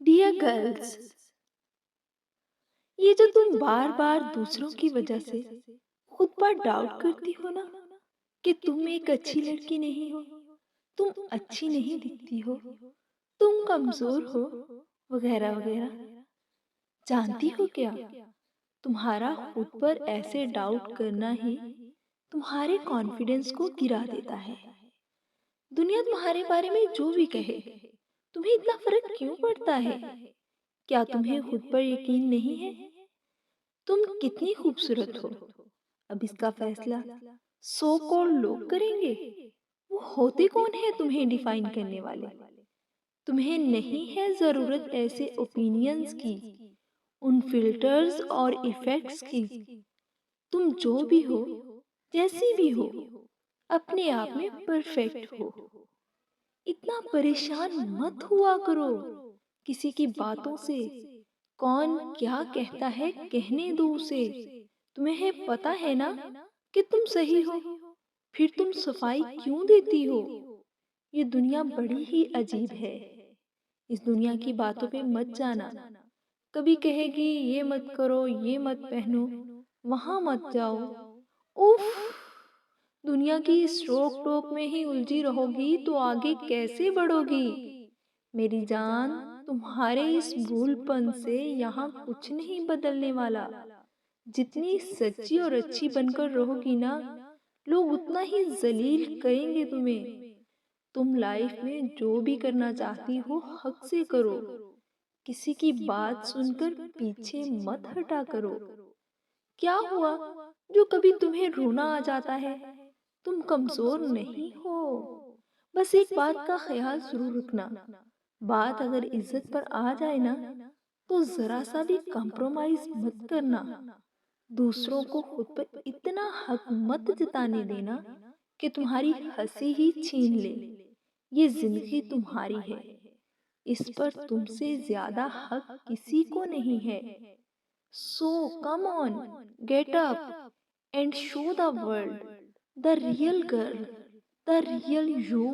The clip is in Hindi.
डियर गर्ल्स, ये जो तुम बार बार दूसरों की वजह से खुद पर डाउट करती हो ना कि तुम एक अच्छी लड़की नहीं हो, तुम अच्छी नहीं दिखती हो, तुम कमजोर हो, वगैरह वगैरह, जानती हो क्या? तुम्हारा खुद पर ऐसे डाउट करना ही तुम्हारे कॉन्फिडेंस को गिरा देता है। दुनिया तुम्हारे बारे में जो भी कहे, तुम्हें इतना फर्क क्यों पड़ता है? क्या तुम्हें खुद पर यकीन नहीं है? तुम कितनी खूबसूरत हो, अब इसका फैसला सो कॉल्ड लोग करेंगे। वो होते कौन है तुम्हें डिफाइन करने वाले? तुम्हें नहीं है जरूरत ऐसे ओपिनियंस की, उन फिल्टर्स और इफेक्ट्स की। तुम जो भी हो, जैसी भी हो, अपने आप में परफेक्ट हो। इतना परेशान मत हुआ करो किसी की बातों से। कौन क्या कहता है कहने दो उसे। तुम्हें पता है ना कि तुम सही हो, फिर तुम सफाई क्यों देती हो? ये दुनिया बड़ी ही अजीब है। इस दुनिया की बातों पे मत जाना। कभी कहेगी ये मत करो, ये मत पहनो, वहां मत जाओ। उफ, दुनिया की इस रोक टोक में ही उलझी रहोगी तो आगे कैसे बढ़ोगी? मेरी जान, तुम्हारे इस भूलपन से यहाँ कुछ नहीं बदलने वाला। जितनी सच्ची और अच्छी बनकर रहोगी ना, लोग उतना ही जलील करेंगे तुम्हें। तुम लाइफ में जो भी करना चाहती हो हक से करो। किसी की बात सुनकर पीछे मत हटा करो। क्या हुआ जो कभी तुम्हें रोना आ जाता है? तुम कमजोर नहीं हो। बस एक बात का ख्याल जरूर रखना, बात अगर इज्जत पर आ जाए ना, तो जरा सा भी कॉम्प्रोमाइज मत करना। दूसरों को खुद पर इतना हक मत जताने देना कि तुम्हारी हंसी ही छीन ले। ये जिंदगी तुम्हारी है, इस पर तुमसे ज्यादा हक किसी को नहीं है। So come on, get up and show the world the real girl, the real you.